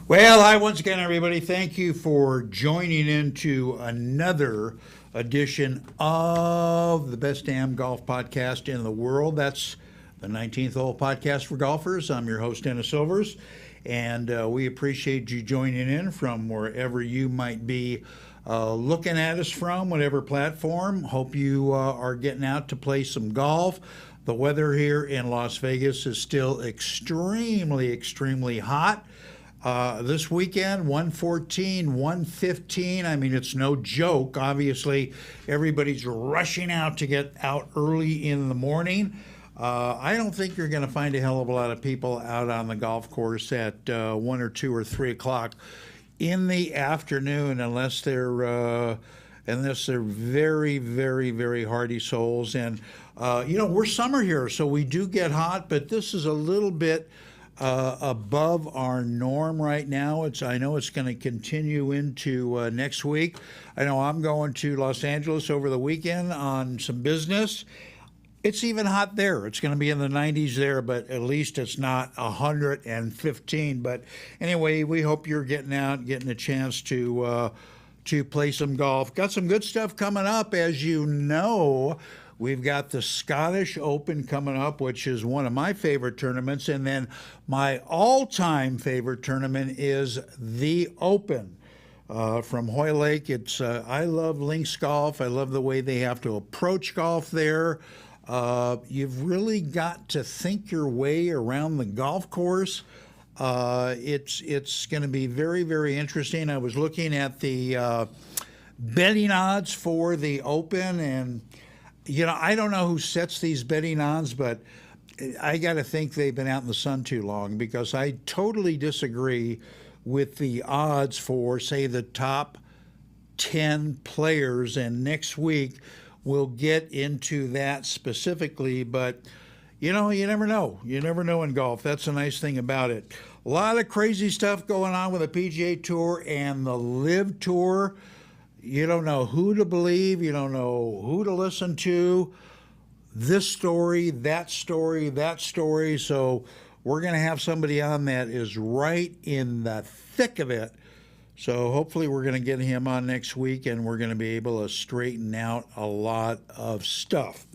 Well, hi once again, everybody. Thank you for joining into another edition of the best damn golf podcast in the world. That's the 19th hole podcast for golfers. I'm your host, Dennis Silvers, and we appreciate you joining in from wherever you might be looking at us from, whatever platform. Hope you are getting out to play some golf. The weather here in Las Vegas is still extremely hot. This weekend, 114, 115. I mean, it's no joke. Obviously, everybody's rushing out to get out early in the morning. I don't think you're going to find a hell of a lot of people out on the golf course at 1 or 2 or 3 o'clock in the afternoon, unless they're very hardy souls. And we're summer here, so we do get hot, but this is a little bit above our norm right now. I know it's going to continue into next week. I know I'm going to Los Angeles over the weekend on some business. It's even hot there. It's going to be in the 90s there, but at least it's not 115. But anyway, we hope you're getting out, getting a chance to play some golf. Got some good stuff coming up, as you know. We've got the Scottish Open coming up, which is one of my favorite tournaments. And then my all-time favorite tournament is the Open from Hoylake. I love links golf. I love the way they have to approach golf there. You've really got to think your way around the golf course. It's going to be very interesting. I was looking at the betting odds for the Open, and I don't know who sets these betting odds, but I got to think they've been out in the sun too long, because I totally disagree with the odds for, say, the top 10 players. And next week we'll get into that specifically. But, you never know. You never know in golf. That's the nice thing about it. A lot of crazy stuff going on with the PGA Tour and the LIV Tour. You don't know who to believe. You don't know who to listen to. This story, that story, that story. So we're going to have somebody on that is right in the thick of it. So hopefully we're going to get him on next week, and we're going to be able to straighten out a lot of stuff.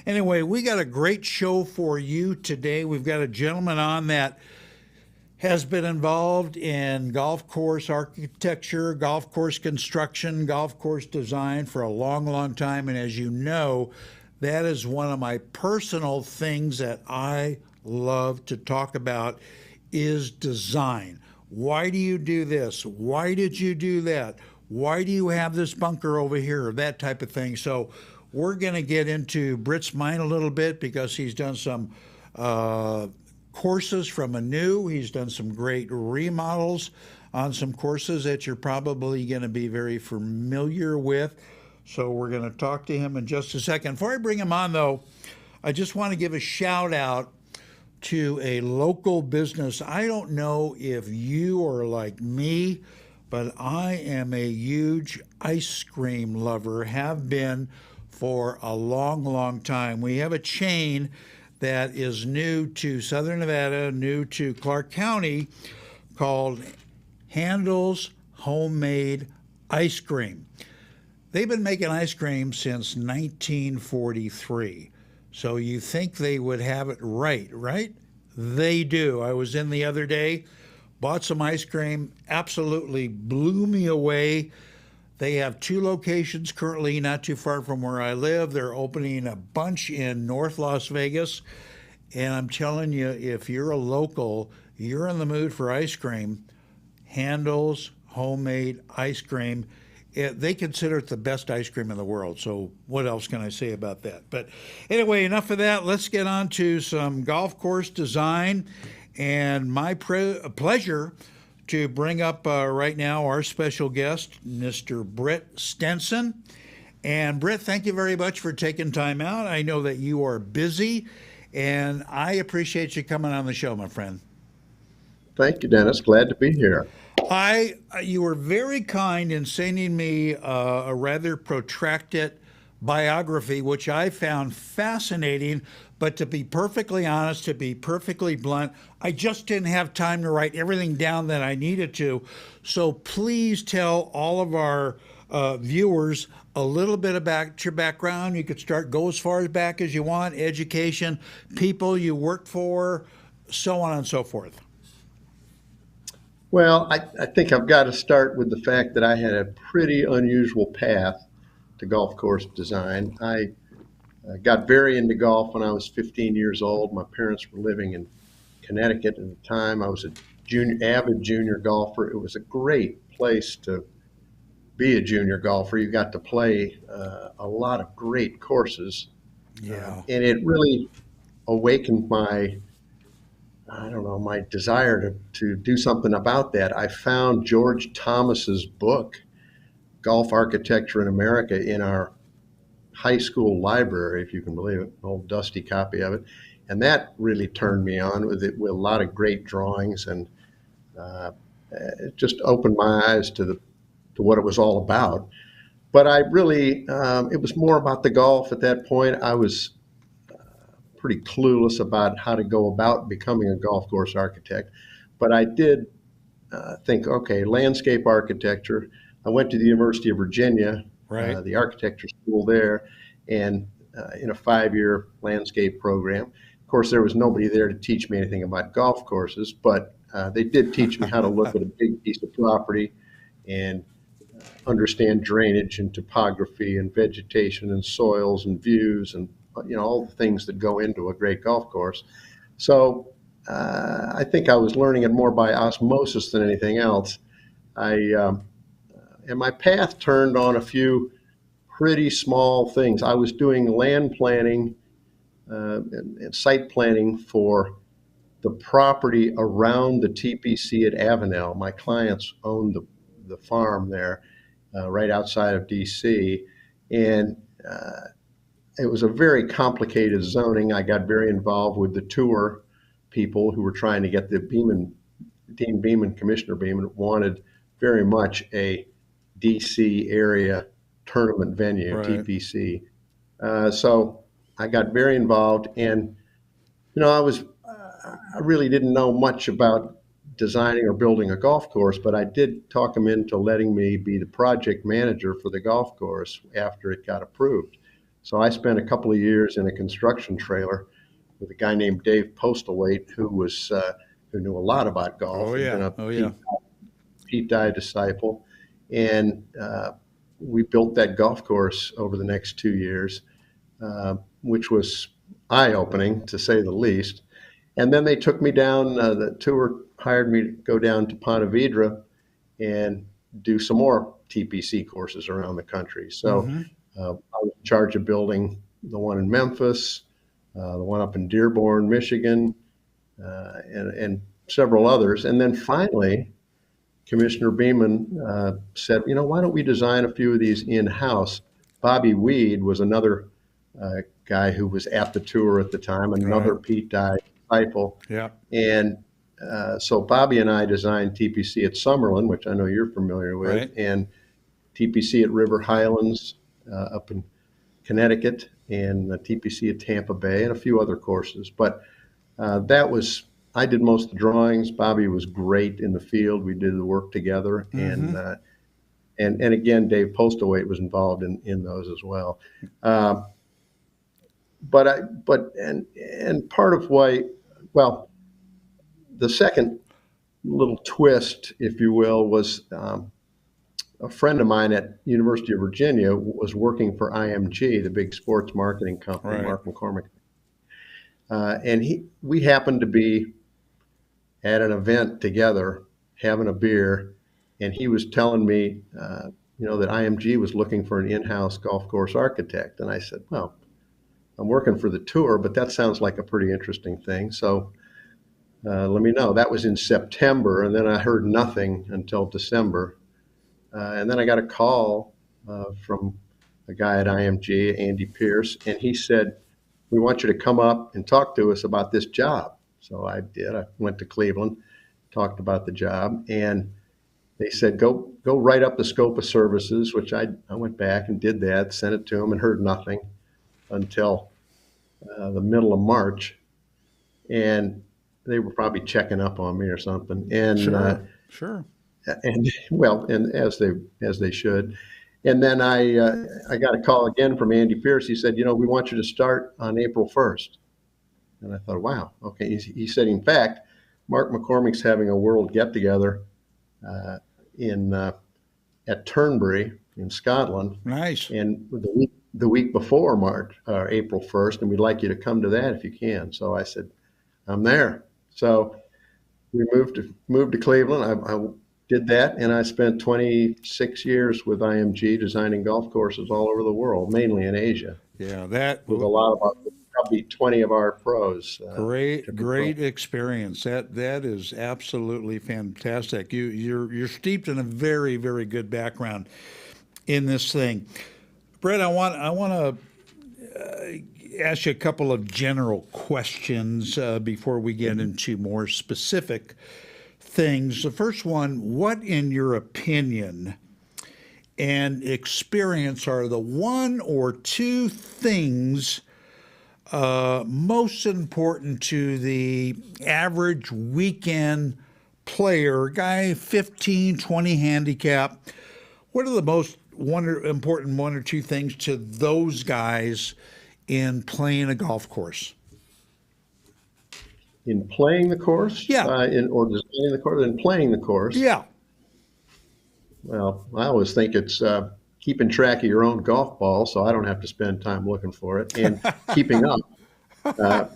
Anyway, we got a great show for you today. We've got a gentleman on that has been involved in golf course architecture, golf course construction, golf course design for a long time. And as you know, that is one of my personal things that I love to talk about is design. Why do you do this? Why did you do that? Why do you have this bunker over here? That type of thing. So we're going to get into Britt's mind a little bit, because he's done some courses from anew. He's done some great remodels on some courses that you're probably going to be very familiar with. So we're going to talk to him in just a second. Before I bring him on, though, I just want to give a shout out to a local business. I don't know if you are like me, but I am a huge ice cream lover, have been for a long time. We have a chain that is new to Southern Nevada, new to Clark County, called Handel's Homemade Ice Cream. They've been making ice cream since 1943. So you think they would have it right? They do. I was in the other day, bought some ice cream, absolutely blew me away. They have 2 locations currently not too far from where I live. They're opening a bunch in North Las Vegas. And I'm telling you, if you're a local, you're in the mood for ice cream, Handel's Homemade Ice Cream. They consider it the best ice cream in the world. So what else can I say about that? But anyway, enough of that. Let's get on to some golf course design. And my pleasure to bring up right now our special guest, Mr. Britt Stenson. And Britt, thank you very much for taking time out. I know that you are busy, and I appreciate you coming on the show, my friend. Thank you, Dennis. Glad to be here. You were very kind in sending me a rather protracted biography, which I found fascinating. But to be perfectly honest, to be perfectly blunt, I just didn't have time to write everything down that I needed to. So please tell all of our viewers a little bit about your background. You could go as far back as you want, education, people you worked for, so on and so forth. Well, I think I've got to start with the fact that I had a pretty unusual path to golf course design. I got very into golf when I was 15 years old. My parents were living in Connecticut at the time. I was a avid junior golfer. It was a great place to be a junior golfer. You got to play a lot of great courses, Yeah. and it really awakened my, I don't know, my desire to do something about that. I found George Thomas's book, Golf Architecture in America, in our high school library, if you can believe it, an old dusty copy of it. And that really turned me on with it, with a lot of great drawings, and it just opened my eyes to what it was all about. But I really, it was more about the golf at that point. I was pretty clueless about how to go about becoming a golf course architect. But I did think, okay, landscape architecture. I went to the University of Virginia, Right. the architecture school there, and in a 5-year landscape program. Of course, there was nobody there to teach me anything about golf courses, but they did teach me how to look at a big piece of property and understand drainage and topography and vegetation and soils and views and all the things that go into a great golf course. So I think I was learning it more by osmosis than anything else. And my path turned on a few pretty small things. I was doing land planning and site planning for the property around the TPC at Avenel. My clients owned the farm there right outside of DC. And it was a very complicated zoning. I got very involved with the tour people who were trying to get Dean Beeman, Commissioner Beeman, wanted very much a DC area tournament venue, Right. TPC. So I got very involved, and I really didn't know much about designing or building a golf course, but I did talk them into letting me be the project manager for the golf course after it got approved. So I spent a couple of years in a construction trailer with a guy named Dave Postlethwaite, who knew a lot about golf. Oh, He'd yeah. been a Oh, yeah. Pete Dye disciple, and we built that golf course over the next 2 years, which was eye-opening to say the least. And then they took me down. The tour hired me to go down to Ponte Vedra and do some more TPC courses around the country. So I was in charge of building the one in Memphis, the one up in Dearborn, Michigan, and several others. And then finally, Commissioner Beeman said, why don't we design a few of these in-house? Bobby Weed was another guy who was at the tour at the time, another Right. Pete Dye disciple. Yeah. And so Bobby and I designed TPC at Summerlin, which I know you're familiar with, Right. and TPC at River Highlands up in Connecticut, and TPC at Tampa Bay, and a few other courses. But I did most of the drawings. Bobby was great in the field. We did the work together, and again, Dave Postlethwaite was involved in those as well. But part of why, well, the second little twist, if you will, was a friend of mine at University of Virginia was working for IMG, the big sports marketing company, Right. Mark McCormick. And we happened to be at an event together having a beer, and he was telling me, that IMG was looking for an in-house golf course architect. And I said, well, I'm working for the tour, but that sounds like a pretty interesting thing. So let me know. That was in September, and then I heard nothing until December. And then I got a call from a guy at IMG, Andy Pierce, and he said, we want you to come up and talk to us about this job. So I did. I went to Cleveland, talked about the job, and they said, go write up the scope of services, which I went back and did that, sent it to them, and heard nothing until the middle of March. And they were probably checking up on me or something. Sure, sure. And well, and as they should. And then I got a call again from Andy Pierce. He said, we want you to start on April 1st. And I thought, wow, okay. He said, in fact, Mark McCormick's having a world get together in at Turnberry in Scotland, Nice. and the week before March, April 1st, and we'd like you to come to that if you can. So I said, I'm there. So we moved to Cleveland. I did that, and I spent 26 years with IMG designing golf courses all over the world, mainly in Asia, Yeah, that with a lot of probably 20 of our pros. great experience. That is absolutely fantastic. You're steeped in a very, very good background in this thing. Brett, I want to ask you a couple of general questions before we get into more specific things. The first one, what in your opinion and experience are the one or two things most important to the average weekend player, guy 15, 20 handicap? What are the most important one or two things to those guys in playing a golf course? In playing the course, Yeah. or designing the course, in playing the course. Yeah. Well, I always think it's keeping track of your own golf ball, so I don't have to spend time looking for it, and keeping up. I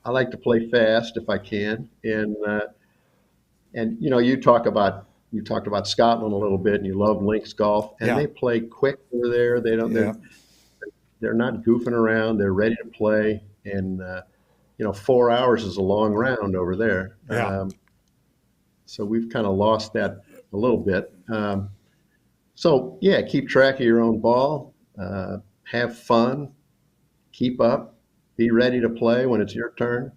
like to play fast if I can, and you talked about Scotland a little bit, and you love links golf, and Yeah. they play quick over there. They don't. Yeah. They're not goofing around. They're ready to play, and 4 hours is a long round over there. Yeah. So we've kind of lost that a little bit. So yeah, keep track of your own ball, have fun, keep up, be ready to play when it's your turn.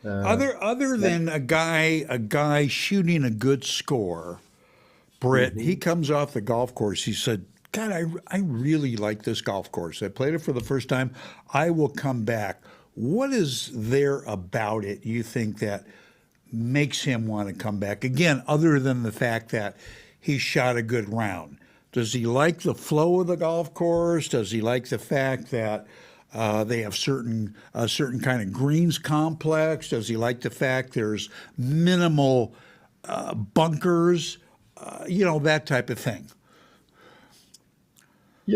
Other than a guy shooting a good score, Britt, he comes off the golf course. He said, God, I really like this golf course. I played it for the first time. I will come back. What is there about it you think that makes him want to come back? Again, other than the fact that he shot a good round. Does he like the flow of the golf course? Does he like the fact that they have a certain kind of greens complex? Does he like the fact there's minimal bunkers? That type of thing.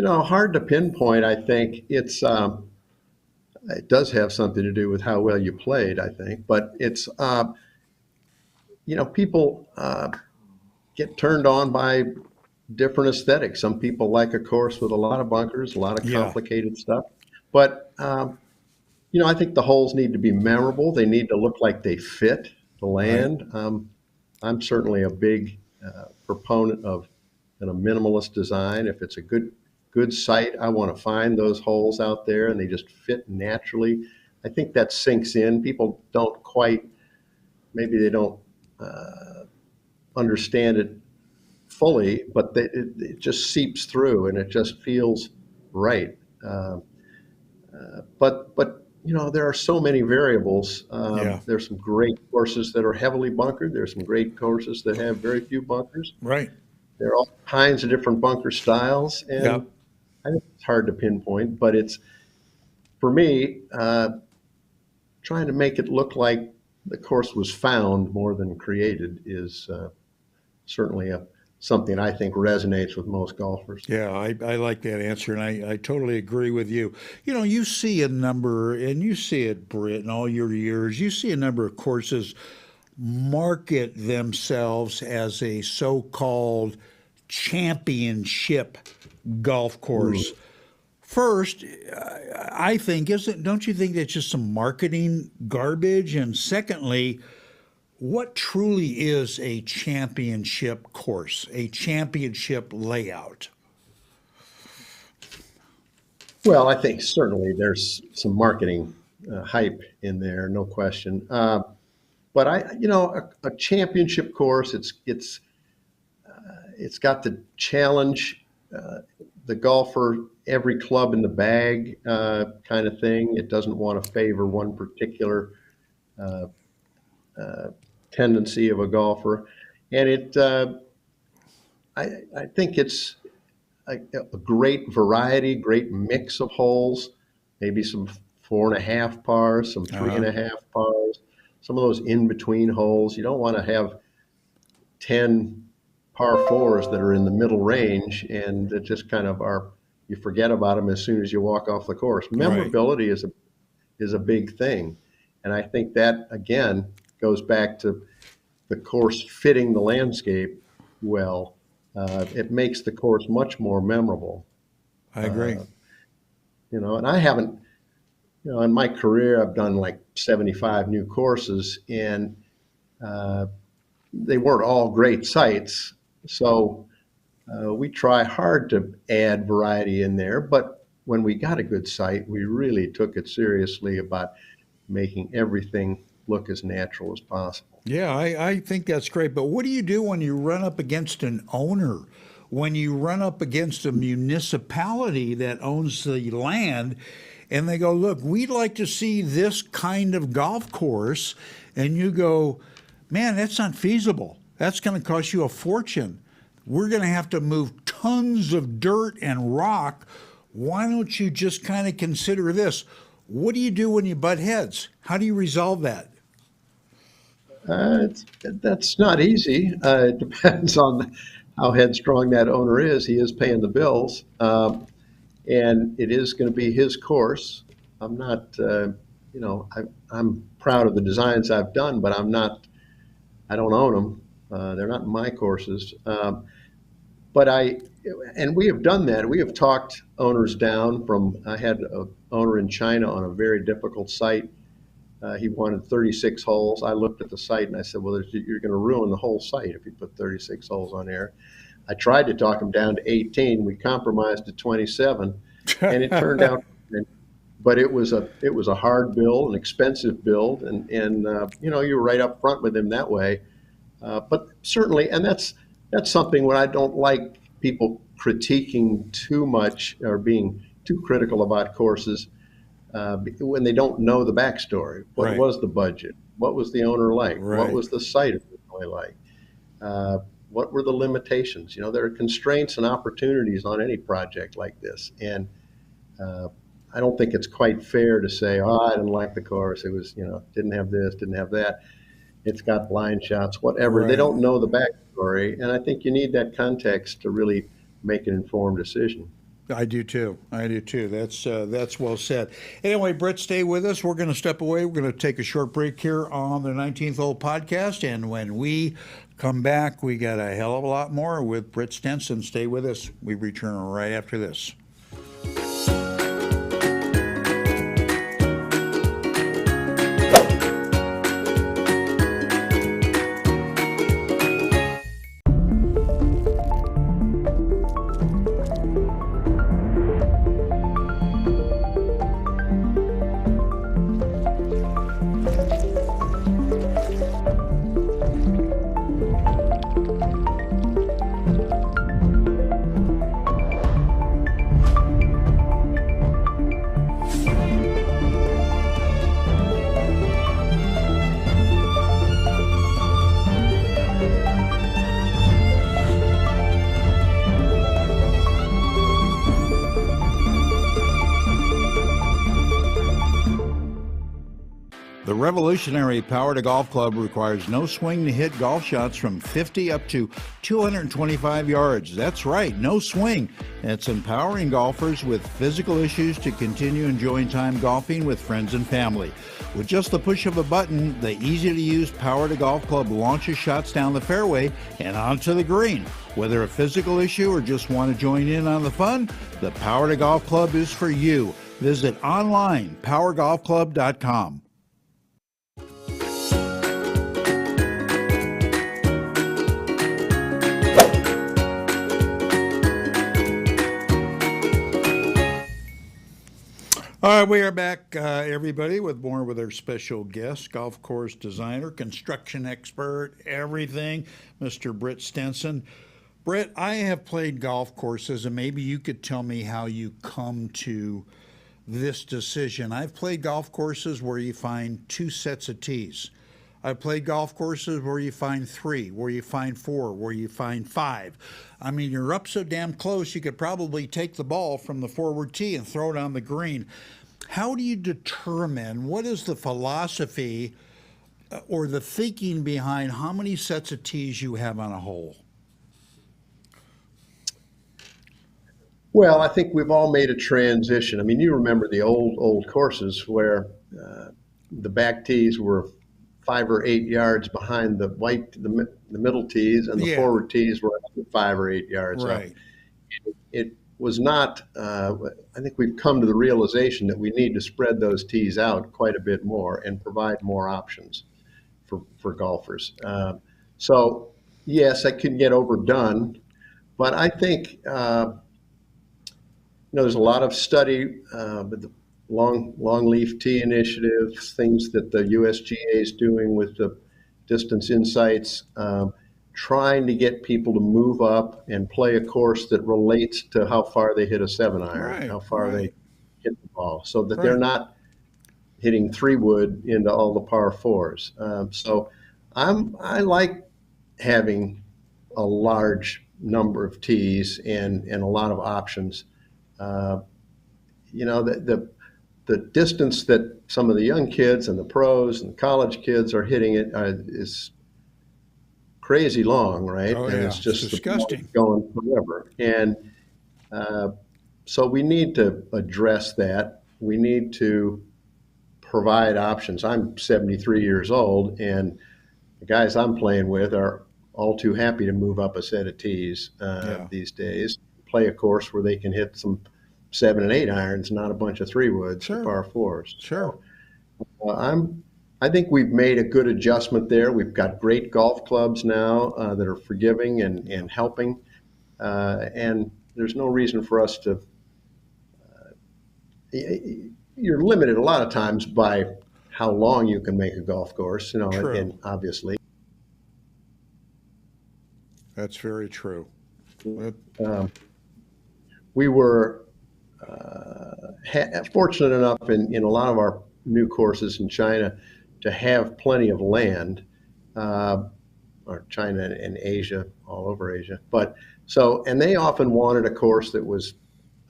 Hard to pinpoint. I think it does have something to do with how well you played, I think, but it's people get turned on by different aesthetics. Some people like a course with a lot of bunkers, a lot of Yeah. complicated stuff. But, I think the holes need to be memorable. They need to look like they fit the land. I'm certainly a big proponent of a minimalist design. If it's a good site, I want to find those holes out there and they just fit naturally. I think that sinks in. People don't quite, maybe they don't understand it fully, but it just seeps through and it just feels right. But there are so many variables. Yeah. There's some great courses that are heavily bunkered. There's some great courses that have very few bunkers. Right. There are all kinds of different bunker styles, and Yeah. I think it's hard to pinpoint. But it's, for me, trying to make it look like the course was found more than created is certainly something I think resonates with most golfers. Yeah, I like that answer, and I totally agree with you. You see a number, and you see it, Britt, in all your years, you see a number of courses market themselves as a so-called championship golf course. First, I think, don't you think that's just some marketing garbage? And secondly, what truly is a championship course, a championship layout? Well, I think certainly there's some marketing hype in there, no question. but a championship course, it's got the challenge, the golfer, every club in the bag kind of thing. It doesn't want to favor one particular uh, tendency of a golfer, and I think it's a great variety, great mix of holes, maybe some 4.5 pars, some 3.5 pars, some of those in between holes. You don't want to have 10 par fours that are in the middle range and that just kind of you forget about them as soon as you walk off the course. Memorability is a big thing. And I think that, again, goes back to the course fitting the landscape well. It makes the course much more memorable. I agree. And I haven't, in my career, I've done like 75 new courses, and they weren't all great sites. So we try hard to add variety in there. But when we got a good site, we really took it seriously about making everything look as natural as possible. Yeah, I think that's great. But what do you do when you run up against an owner? When you run up against a municipality that owns the land and they go, look, we'd like to see this kind of golf course. And you go, man, that's not feasible. That's going to cost you a fortune. We're going to have to move tons of dirt and rock. Why don't you just kind of consider this? What do you do when you butt heads? How do you resolve that? That's not easy. It depends on how headstrong that owner is. He is paying the bills, and it is going to be his course. I'm not, I'm proud of the designs I've done, but I don't own them. They're not my courses. And we have done that. We have talked owners down from, I had an owner in China on a very difficult site. He wanted 36 holes. I looked at the site and I said, well, you're going to ruin the whole site if you put 36 holes on there. I tried to talk him down to 18. We compromised to 27, and it turned out. But it was a hard build, an expensive build, and you were right up front with him that way. But certainly, and that's something when I don't like people critiquing too much or being too critical about courses. When they don't know the backstory. What was the budget? What was the owner like? What was the site originally like? What were the limitations? There are constraints and opportunities on any project like this. And I don't think it's quite fair to say, I didn't like the course. It was, didn't have this, didn't have that. It's got blind shots, whatever. They don't know the backstory. And I think you need that context to really make an informed decision. I do too. That's well said. Anyway, Britt, stay with us. We're going to step away. We're going to take a short break here on the 19th Hole podcast. And when we come back, we got a hell of a lot more with Britt Stenson. Stay with us. We return right after this. The revolutionary Power to Golf Club requires no swing to hit golf shots from 50 up to 225 yards. That's right, no swing. It's empowering golfers with physical issues to continue enjoying time golfing with friends and family. With just the push of a button, the easy-to-use Power to Golf Club launches shots down the fairway and onto the green. Whether a physical issue or just want to join in on the fun, the Power to Golf Club is for you. Visit online, powergolfclub.com. All right, we are back, everybody, with more with our special guest, golf course designer, construction expert, everything, Mr. Britt Stenson. Britt, I have played golf courses, and maybe you could tell me how you come to this decision. I've played golf courses where you find two sets of tees. I've played golf courses where you find three, where you find four, where you find five. I mean, you're up so damn close, you could probably take the ball from the forward tee and throw it on the green. How do you determine, what is the philosophy or the thinking behind how many sets of tees you have on a hole? Well, I think we've all made a transition. I mean, you remember the old courses where the back tees were 5 or 8 yards behind the middle tees, and the forward tees were 5 or 8 yards up. It was not. I think we've come to the realization that we need to spread those tees out quite a bit more and provide more options for golfers. So yes, that can get overdone, but I think there's a lot of study with the long leaf tee initiative, things that the USGA is doing with the distance insights, trying to get people to move up and play a course that relates to how far they hit a 7-iron, how far they hit the ball, so that they're not hitting 3-wood into all the par fours. So I like having a large number of tees and a lot of options. The distance that some of the young kids and the pros and college kids are hitting it is crazy long, right? Oh, and yeah. it's just disgusting. Going forever. And so we need to address that. We need to provide options. I'm 73 years old, and the guys I'm playing with are all too happy to move up a set of tees these days, play a course where they can hit some 7 and 8 irons, not a bunch of 3-woods or par fours. Sure. So, I think we've made a good adjustment there. We've got great golf clubs now that are forgiving and helping, and there's no reason for us to. You're limited a lot of times by how long you can make a golf course, and obviously. That's very true. We were fortunate enough in a lot of our new courses in China to have plenty of land, or China and Asia, all over Asia. And they often wanted a course that was,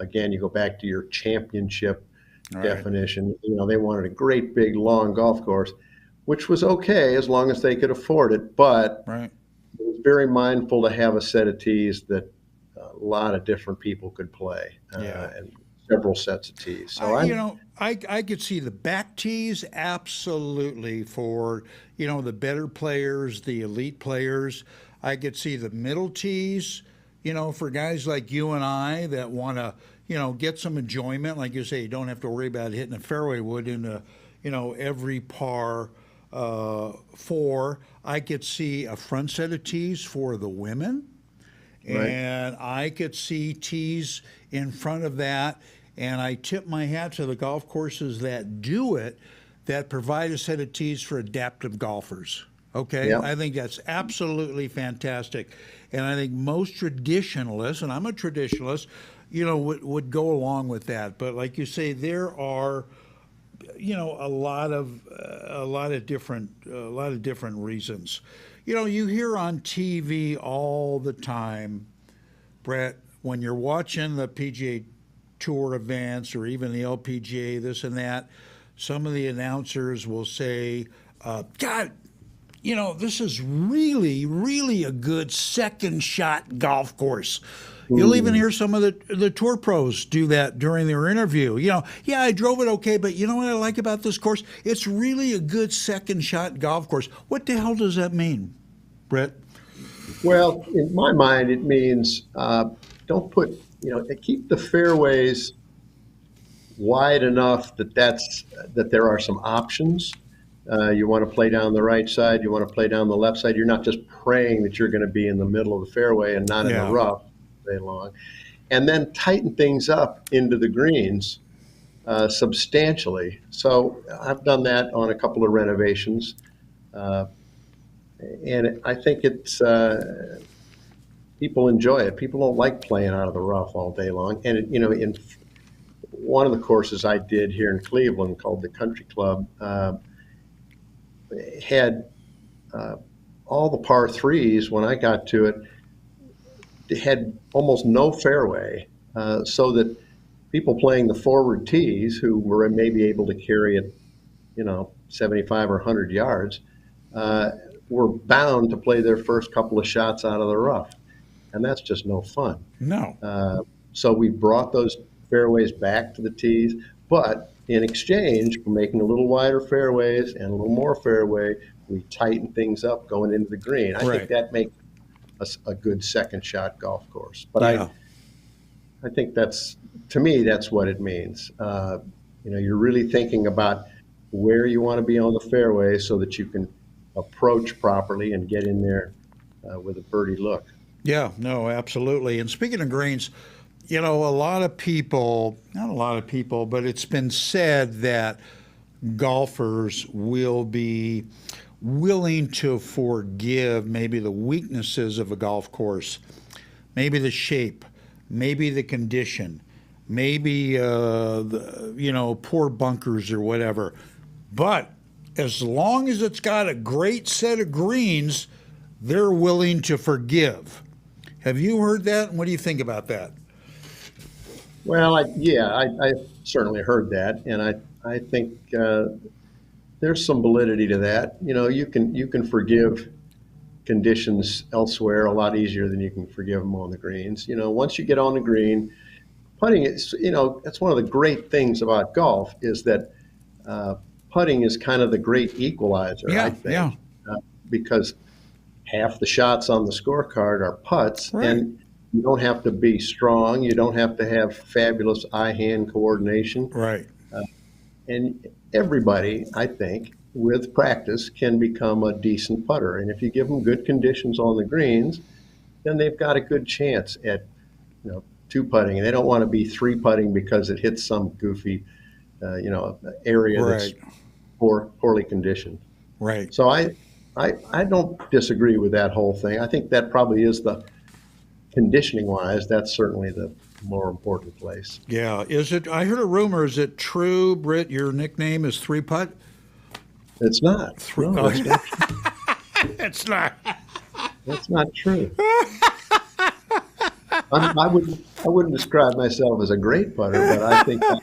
again, you go back to your championship definition. They wanted a great big long golf course, which was okay as long as they could afford it. But it was very mindful to have a set of tees that a lot of different people could play, and several sets of tees. So I could see the back tees absolutely for the better players, the elite players. I could see the middle tees, for guys like you and I that want to get some enjoyment. Like you say, you don't have to worry about hitting a fairway wood into every par 4. I could see a front set of tees for the women. And I could see tees in front of that. And I tip my hat to the golf courses that do it, that provide a set of tees for adaptive golfers. Okay? Yep. I think that's absolutely fantastic. And I think most traditionalists, and I'm a traditionalist, would go along with that. But like you say, there are a lot of different reasons. You hear on TV all the time, Brett, when you're watching the PGA Tour events or even the LPGA, this and that, some of the announcers will say, God, this is really, really a good second shot golf course. You'll even hear some of the tour pros do that during their interview. I drove it okay, but you know what I like about this course? It's really a good second shot golf course. What the hell does that mean, Brett? Well, in my mind, it means don't put, keep the fairways wide enough that there are some options. You want to play down the right side, you want to play down the left side. You're not just praying that you're going to be in the middle of the fairway and not in the rough all day long. And then tighten things up into the greens substantially. So I've done that on a couple of renovations, uh, and I think it's people enjoy it. People don't like playing out of the rough all day long. And in one of the courses I did here in Cleveland called the Country Club had all the par threes. When I got to it, it had almost no fairway, so that people playing the forward tees who were maybe able to carry it, 75 or 100 yards, were bound to play their first couple of shots out of the rough. And that's just no fun. No. So we brought those fairways back to the tees, but in exchange for making a little wider fairways and a little more fairway, we tightened things up going into the green. I think that makes a good second shot golf course. But Yeah. I think to me, that's what it means. You're really thinking about where you want to be on the fairway so that you can approach properly and get in there with a birdie look. Yeah, no, absolutely. And speaking of greens, a lot of people, not a lot of people, but it's been said that golfers will be willing to forgive maybe the weaknesses of a golf course, maybe the shape, maybe the condition, maybe poor bunkers or whatever. But as long as it's got a great set of greens, they're willing to forgive. Have you heard that? And what do you think about that? Well, I certainly heard that, and I think there's some validity to that. You can forgive conditions elsewhere a lot easier than you can forgive them on the greens. Once you get on the green, putting is that's one of the great things about golf is that putting is kind of the great equalizer. I think, because half the shots on the scorecard are putts, Right. and you don't have to be strong. You don't have to have fabulous eye-hand coordination. Right. And everybody, I think, with practice can become a decent putter. And if you give them good conditions on the greens, then they've got a good chance at, two putting. And they don't want to be three putting because it hits some goofy, area that's poorly conditioned. Right. So I don't disagree with that whole thing. I think that probably is the conditioning wise, that's certainly the more important place. Yeah. Is it? I heard a rumor. Is it true, Britt? Your nickname is Three Putt. It's not. No, it's not. It's not. That's not true. I wouldn't describe myself as a great putter, but I think I'm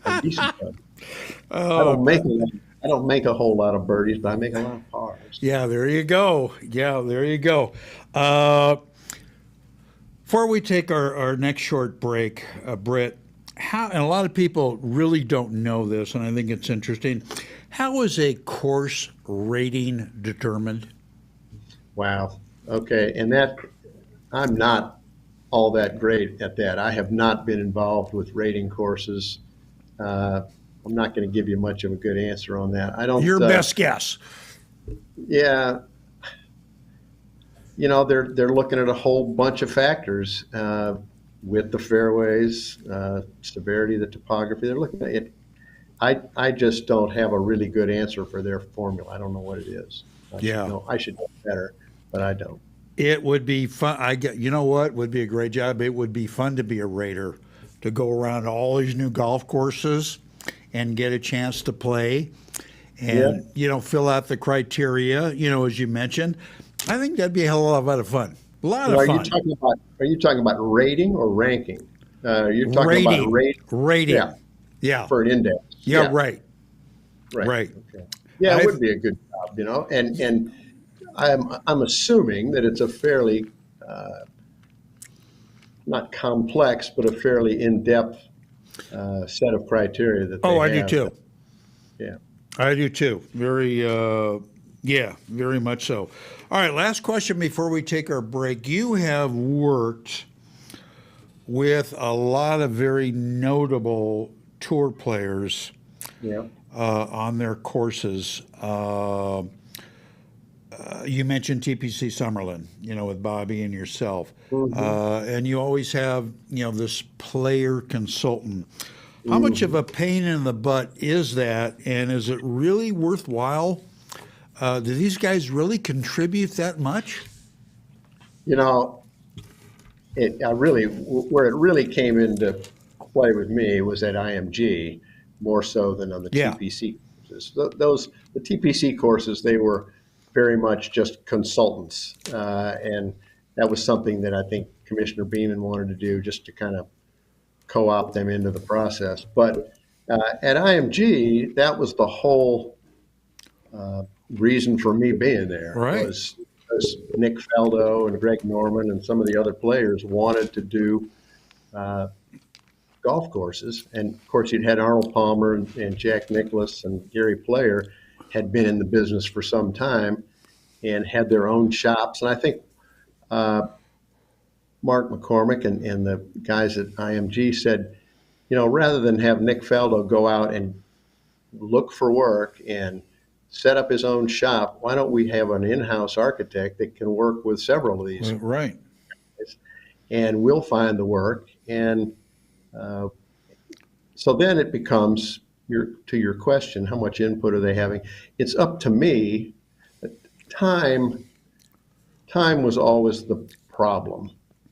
a decent putter. I don't make a whole lot of birdies, but I make a lot of pars. Yeah. There you go. Yeah. There you go. Before we take our next short break, Britt, and a lot of people really don't know this, and I think it's interesting. How is a course rating determined? Wow. Okay. And I'm not all that great at that. I have not been involved with rating courses. I'm not going to give you much of a good answer on that. I don't. Your best guess. Yeah. They're looking at a whole bunch of factors, with the fairways, severity, the topography. They're looking at it. I just don't have a really good answer for their formula. I don't know what it is. I should know better, but I don't. It would be fun. You know what would be a great job? It would be fun to be a rater, to go around all these new golf courses and get a chance to play and, fill out the criteria, as you mentioned. I think that'd be a hell of a lot of fun. A lot of fun. Are you talking about rating or ranking? You're talking about rating. Yeah. For an index. Yeah. Right. Okay. Yeah, it would be a good job, and I'm assuming that it's a fairly not complex, but a fairly in-depth set of criteria that they have. I do too. Yeah. I do too. Very, very much so. All right, last question before we take our break. You have worked with a lot of very notable tour players on their courses. You mentioned TPC Summerlin, with Bobby and yourself. Mm-hmm. And you always have, this player consultant. How much of a pain in the butt is that, and is it really worthwhile? Do these guys really contribute that much? You know, where it really came into play with me was at IMG more so than on the Yeah. TPC courses. The TPC courses, they were very much just consultants, and that was something that I think Commissioner Beaman wanted to do, just to kind of co-opt them into the process. But at IMG, that was the whole reason for me being there, Right. was because Nick Faldo and Greg Norman and some of the other players wanted to do golf courses. And of course, you'd had Arnold Palmer and Jack Nicklaus and Gary Player had been in the business for some time and had their own shops. And I think Mark McCormick and the guys at IMG said, rather than have Nick Faldo go out and look for work and set up his own shop, why don't we have an in-house architect that can work with several of these? Right. And we'll find the work. And so then it becomes, to your question, how much input are they having? It's up to me. Time was always the problem,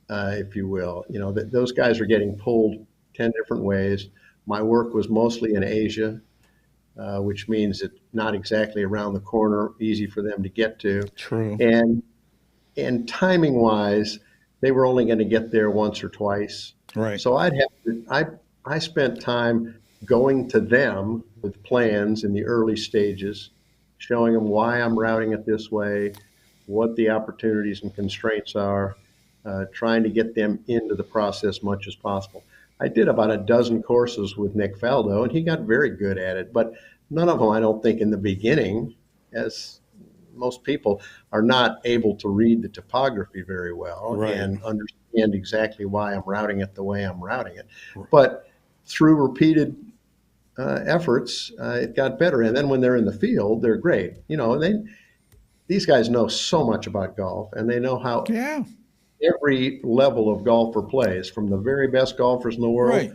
if you will. Those guys are getting pulled 10 different ways. My work was mostly in Asia, which means it's not exactly around the corner, easy for them to get to. True. And timing wise, they were only going to get there once or twice. Right. So I spent time going to them with plans in the early stages, showing them why I'm routing it this way, what the opportunities and constraints are, trying to get them into the process much as possible. I did about a dozen courses with Nick Faldo, and he got very good at it. But none of them, I don't think, in the beginning, as most people are not able to read the topography very well, right, and understand exactly why I'm routing it the way I'm routing it. But through repeated efforts, it got better. And then when they're in the field, they're great. These guys know so much about golf, and they know how every level of golfer plays, from the very best golfers in the world right,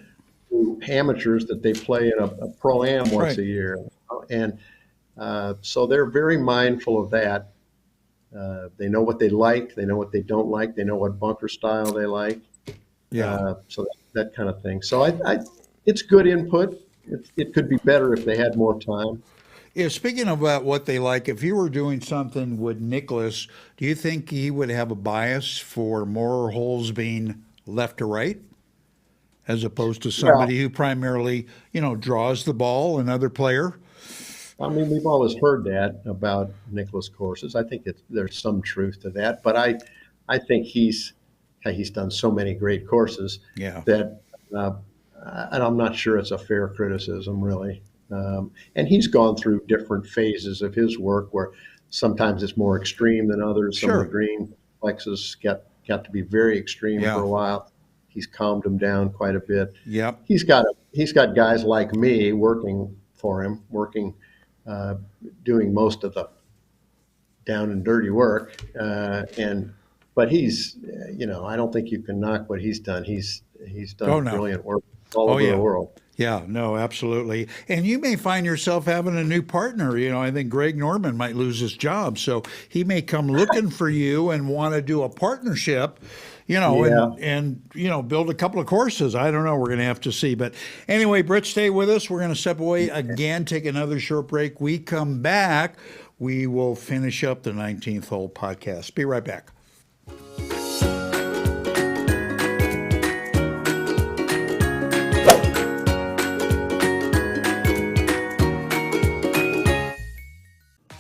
to amateurs that they play in a pro-am once right, a year. And so they're very mindful of that. They know what they like. They know what they don't like. They know what bunker style they like. yeah. So that kind of thing. So it's good input. It could be better if they had more time. Yeah, speaking about what they like, if you were doing something with Nicholas, do you think he would have a bias for more holes being left to right, as opposed to somebody who primarily, draws the ball, another player? I mean, we've always heard that about Nicholas courses. I think there's some truth to that, but I think he's done so many great courses that, and I'm not sure it's a fair criticism, really. And he's gone through different phases of his work where sometimes it's more extreme than others. Some of the green flexes got to be very extreme for a while. He's calmed them down quite a bit. Yep. He's got guys like me working for him, doing most of the down and dirty work. But he's, I don't think you can knock what he's done. He's done brilliant work all over the world. Yeah, no, absolutely. And you may find yourself having a new partner. I think Greg Norman might lose his job. So he may come looking for you and want to do a partnership, and build a couple of courses. I don't know. We're going to have to see. But anyway, Britt, stay with us. We're going to step away again, take another short break. We come back, we will finish up the 19th Hole podcast. Be right back.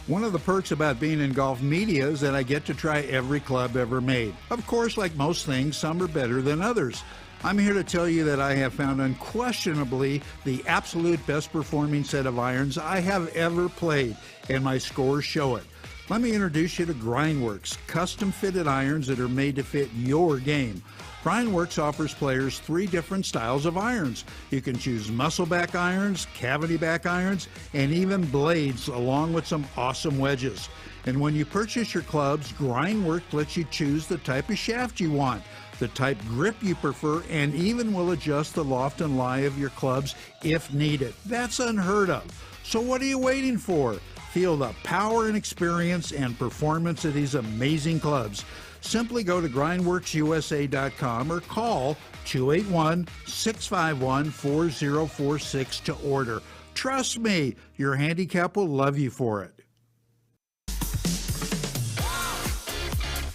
One of the perks about being in golf media is that I get to try every club ever made. Of course, like most things, some are better than others. I'm here to tell you that I have found unquestionably the absolute best performing set of irons I have ever played, and my scores show it. Let me introduce you to Grindworks, custom fitted irons that are made to fit your game. Grindworks offers players 3 different styles of irons. You can choose muscleback irons, cavity back irons, and even blades, along with some awesome wedges. And when you purchase your clubs, Grindworks lets you choose the type of shaft you want. the type grip you prefer, and even will adjust the loft and lie of your clubs if needed. That's unheard of. So what are you waiting for? Feel the power and experience and performance of these amazing clubs. Simply go to grindworksusa.com or call 281-651-4046 to order. Trust me, your handicap will love you for it.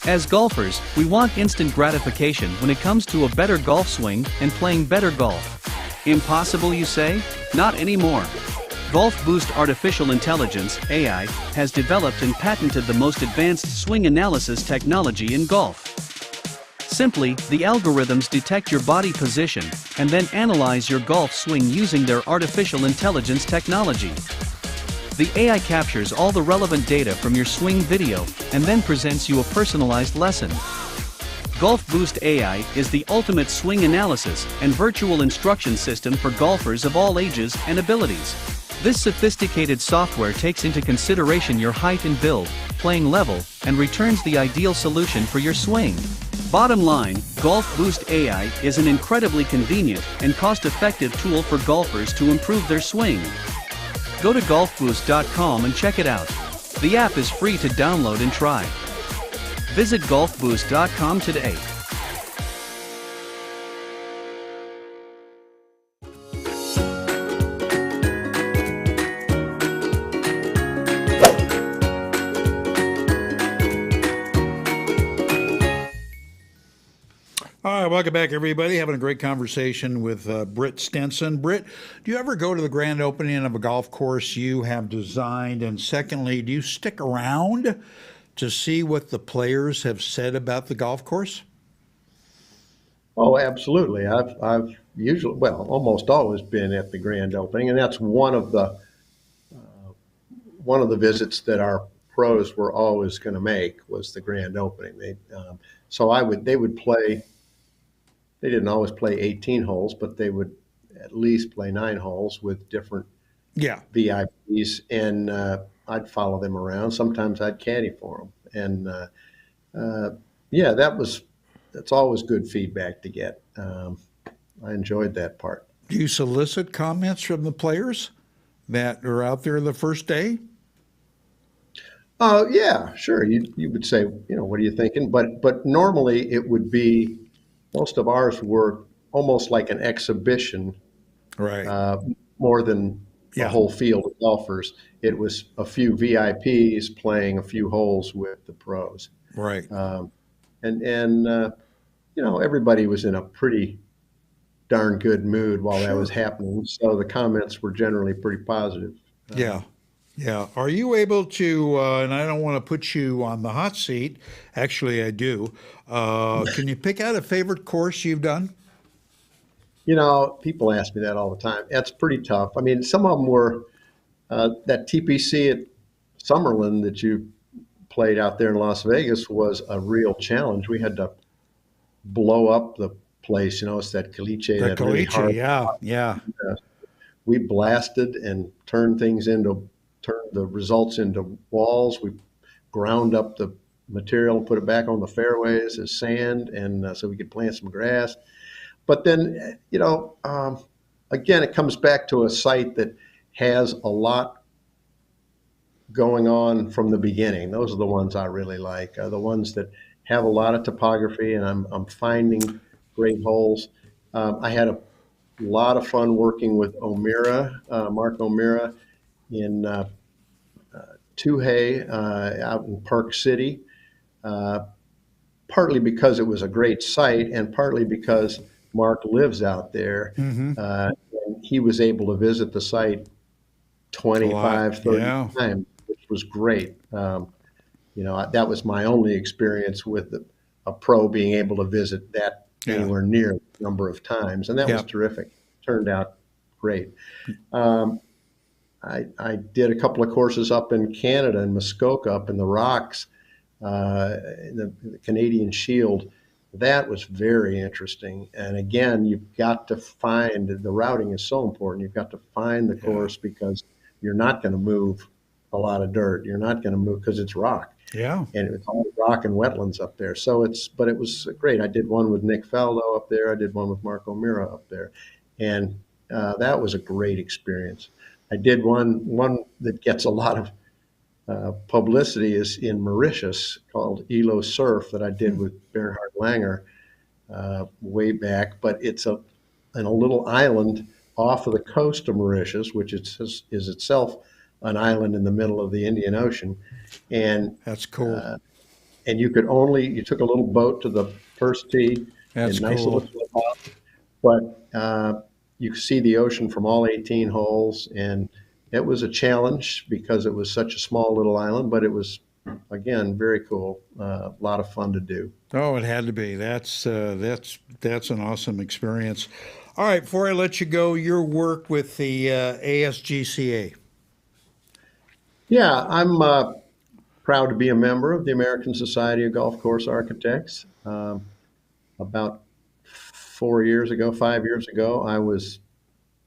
As golfers, we want instant gratification when it comes to a better golf swing and playing better golf. Impossible, you say? Not anymore. Golf Boost Artificial Intelligence, AI, has developed and patented the most advanced swing analysis technology in golf. Simply, the algorithms detect your body position and then analyze your golf swing using their artificial intelligence technology. The AI captures all the relevant data from your swing video and then presents you a personalized lesson. Golf Boost AI is the ultimate swing analysis and virtual instruction system for golfers of all ages and abilities. This sophisticated software takes into consideration your height and build, playing level, and returns the ideal solution for your swing. Bottom line, Golf Boost AI is an incredibly convenient and cost-effective tool for golfers to improve their swing. Go to golfboost.com and check it out. The app is free to download and try. Visit golfboost.com today. All right, welcome back, everybody. Having a great conversation with Britt Stenson. Britt, do you ever go to the grand opening of a golf course you have designed? And secondly, do you stick around to see what the players have said about the golf course? Oh, absolutely. I've usually, well, almost always been at the grand opening, and that's one of the visits that our pros were always going to make was the grand opening. They would play. They didn't always play 18 holes, but they would at least play 9 holes with different VIPs, and I'd follow them around. Sometimes I'd caddy for them, and that's always good feedback to get. I enjoyed that part. Do you solicit comments from the players that are out there the first day? Yeah, sure. You would say, what are you thinking? But normally it would be. Most of ours were almost like an exhibition, right? More than a whole field of golfers. It was a few VIPs playing a few holes with the pros, right? Everybody was in a pretty darn good mood while that was happening. So the comments were generally pretty positive. Yeah. Are you able to, and I don't want to put you on the hot seat, actually I do, can you pick out a favorite course you've done? People ask me that all the time. That's pretty tough. I mean, some of them were that TPC at Summerlin that you played out there in Las Vegas was a real challenge. We had to blow up the place. It's that caliche. The really caliche, yeah. We blasted and turned the results into walls. We ground up the material, put it back on the fairways as sand, and so we could plant some grass. But then, again, it comes back to a site that has a lot going on from the beginning. Those are the ones I really like, the ones that have a lot of topography, and I'm finding great holes. I had a lot of fun working with Mark O'Meara in Tuhei out in Park City, partly because it was a great site and partly because Mark lives out there. And he was able to visit the site 25, 30 times, which was great. That was my only experience with a pro being able to visit that anywhere near the number of times, and that was terrific. Turned out great. I did a couple of courses up in Canada, in Muskoka, up in the Rocks, in the Canadian Shield. That was very interesting. And again, you've got to find, the routing is so important. You've got to find the course because you're not going to move a lot of dirt. You're not going to move because it's rock. Yeah. and it's all rock and wetlands up there. So but it was great. I did one with Nick Faldo up there. I did one with Mark O'Meara up there, and that was a great experience. I did one that gets a lot of publicity is in Mauritius called Elo Surf that I did with Bernhard Langer way back, but it's in a little island off of the coast of Mauritius, which is itself an island in the middle of the Indian Ocean, and That's cool. and you took a little boat to the first tee, That's and nice cool. little clubhouse, but you could see the ocean from all 18 holes, and it was a challenge because it was such a small little island, but it was again very cool, a lot of fun to do. Oh, it had to be. That's an awesome experience. All right, before I let you go, your work with the ASGCA. Yeah, I'm proud to be a member of the American Society of Golf Course Architects. About 5 years ago, I was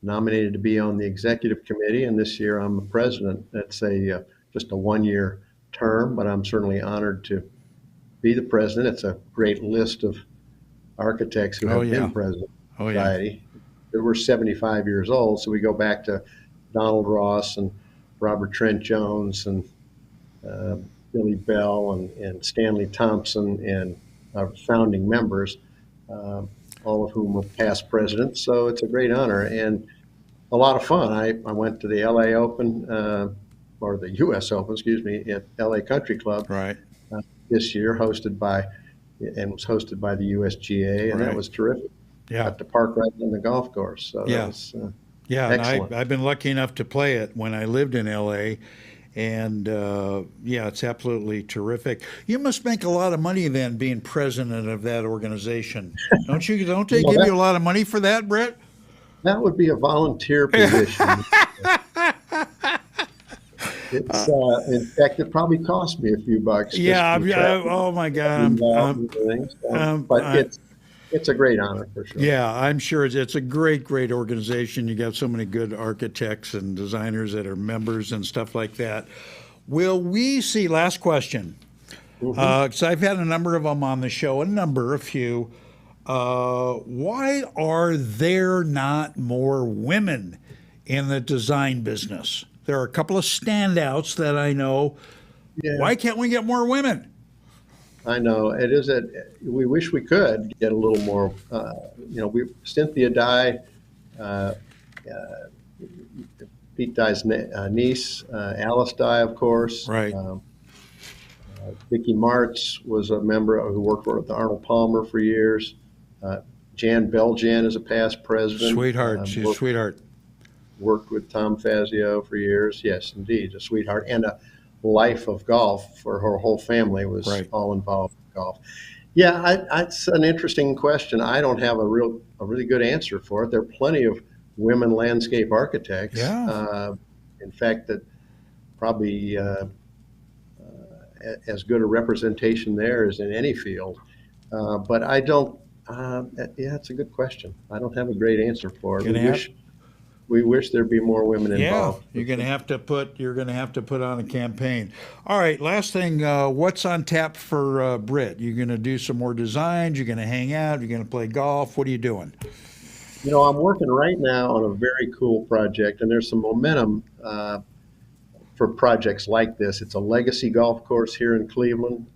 nominated to be on the executive committee, and this year I'm the president. That's just a 1 year term, but I'm certainly honored to be the president. It's a great list of architects who have been president of the society. We're 75 years old, so we go back to Donald Ross and Robert Trent Jones and Billy Bell and Stanley Thompson and our founding members, all of whom were past presidents. So it's a great honor and a lot of fun. I went to the LA Open, or the US Open, excuse me, at LA Country Club this year, hosted by the USGA, and that was terrific. Yeah. Got to park right on the golf course. So that was excellent. And I've been lucky enough to play it when I lived in LA. And it's absolutely terrific. You must make a lot of money then being president of that organization. Don't you? Don't they give you a lot of money for that, Britt? That would be a volunteer position. It's in fact, it probably cost me a few bucks. Oh my God. But it's a great honor for sure. Yeah, I'm sure it's a great organization. You got so many good architects and designers that are members and stuff like that. Will we see, last question, because I've had a number of them on the show, a few. Why are there not more women in the design business? There are a couple of standouts that I know. Yeah. Why can't we get more women? I know we wish we could get a little more. Cynthia Dye, Pete Dye's niece, Alice Dye, of course. Right. Vicki Martz was a member who worked with Arnold Palmer for years. Jan Beljan is a past president. Sweetheart. She's a sweetheart. Worked with Tom Fazio for years. Yes, indeed, a sweetheart and a life of golf for her whole family was all involved in golf. Yeah, it's an interesting question. I don't have a really good answer for it. There are plenty of women landscape architects. Yeah. In fact, that probably as good a representation there as in any field. But I don't. It's a good question. I don't have a great answer for it. We wish there'd be more women involved. Yeah, you're going to have to put on a campaign. All right, last thing. What's on tap for Britt? You're going to do some more designs. You're going to hang out. You're going to play golf. What are you doing? I'm working right now on a very cool project, and there's some momentum for projects like this. It's a legacy golf course here in Cleveland.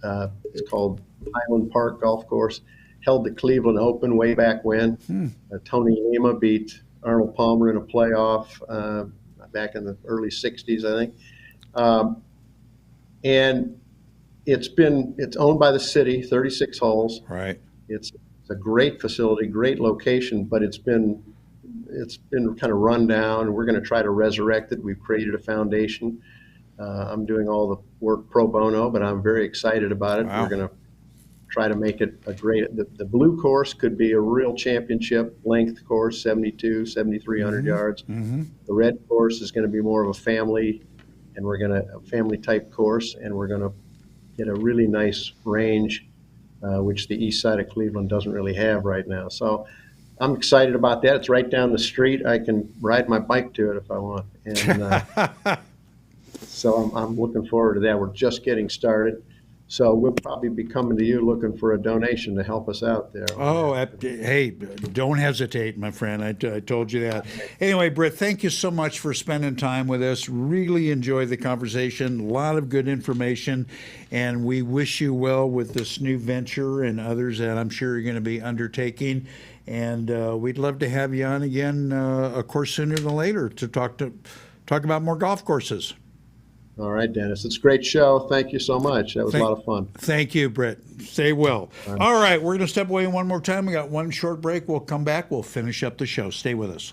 It's called Highland Park Golf Course. Held the Cleveland Open way back when. Tony Lima beat Arnold Palmer in a playoff back in the early 60s, I think. And it's owned by the city, 36 holes. Right. It's a great facility, great location, but it's been kind of run down. We're going to try to resurrect it. We've created a foundation. I'm doing all the work pro bono, but I'm very excited about it. Wow. We're going to try to make it the blue course could be a real championship length course, 7,300 yards. Mm-hmm. The red course is going to be more of a family type course, and we're going to get a really nice range, which the east side of Cleveland doesn't really have right now. So I'm excited about that. It's right down the street. I can ride my bike to it if I want. And so I'm looking forward to that. We're just getting started. So we'll probably be coming to you looking for a donation to help us out there. Oh, hey, don't hesitate, my friend. I told you that. Anyway, Britt, thank you so much for spending time with us. Really enjoyed the conversation. A lot of good information. And we wish you well with this new venture and others that I'm sure you're going to be undertaking. And we'd love to have you on again, of course, sooner than later to talk about more golf courses. All right, Dennis. It's a great show. Thank you so much. That was a lot of fun. Thank you, Britt. Stay well. All right, we're going to step away one more time. We got one short break. We'll come back. We'll finish up the show. Stay with us.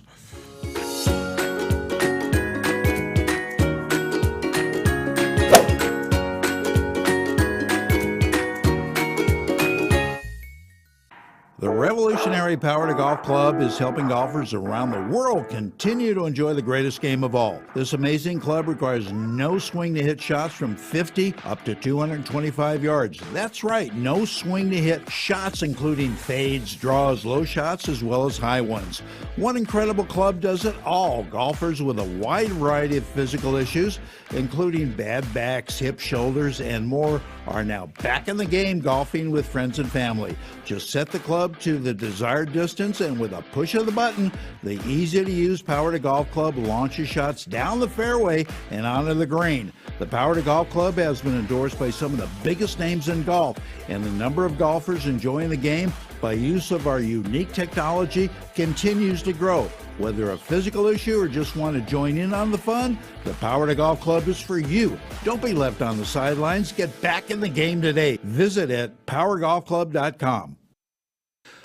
The revolutionary Power to Golf Club is helping golfers around the world continue to enjoy the greatest game of all. This amazing club requires no swing to hit shots from 50 up to 225 yards. That's right, no swing to hit shots, including fades, draws, low shots, as well as high ones. One incredible club does it all. Golfers with a wide variety of physical issues, including bad backs, hips, shoulders, and more, are now back in the game golfing with friends and family. Just set the club to the desired distance, and with a push of the button, the easy-to-use Power to Golf Club launches shots down the fairway and onto the green. The Power to Golf Club has been endorsed by some of the biggest names in golf, and the number of golfers enjoying the game by use of our unique technology continues to grow. Whether a physical issue or just want to join in on the fun, the Power to Golf Club is for you. Don't be left on the sidelines. Get back in the game today. Visit at powergolfclub.com.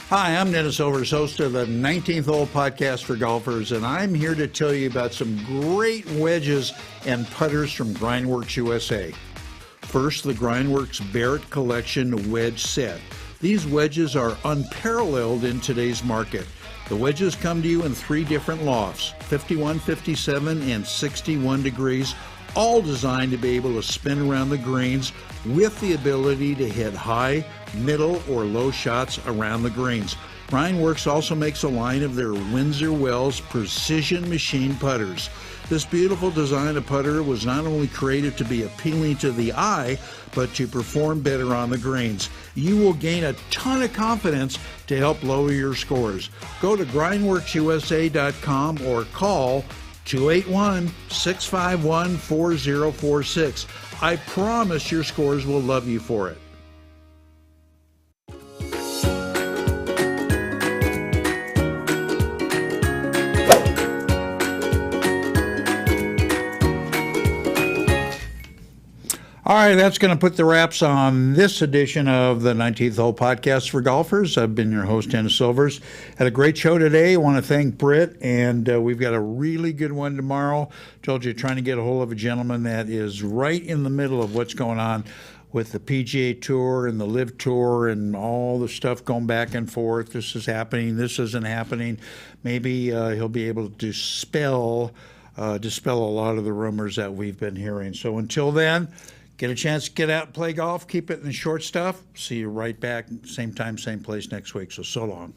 Hi, I'm Dennis Silvers, host of the 19th Hole Podcast for Golfers, and I'm here to tell you about some great wedges and putters from Grindworks USA. First, the Grindworks Barrett Collection Wedge Set. These wedges are unparalleled in today's market. The wedges come to you in 3 different lofts, 51, 57, and 61 degrees, all designed to be able to spin around the greens with the ability to hit high, middle, or low shots around the greens. Grindworks also makes a line of their Windsor Wells Precision Machine putters. This beautiful design of putter was not only created to be appealing to the eye, but to perform better on the greens. You will gain a ton of confidence to help lower your scores. Go to grindworksusa.com or call 281-651-4046. I promise your scores will love you for it. All right, that's going to put the wraps on this edition of the 19th Hole Podcast for Golfers. I've been your host, Dennis Silvers. Had a great show today. I want to thank Britt, and we've got a really good one tomorrow. Told you, trying to get a hold of a gentleman that is right in the middle of what's going on with the PGA Tour and the LIV Tour and all the stuff going back and forth. This is happening. This isn't happening. Maybe he'll be able to dispel a lot of the rumors that we've been hearing. So until then, get a chance to get out and play golf. Keep it in the short stuff. See you right back, same time, same place next week. So long.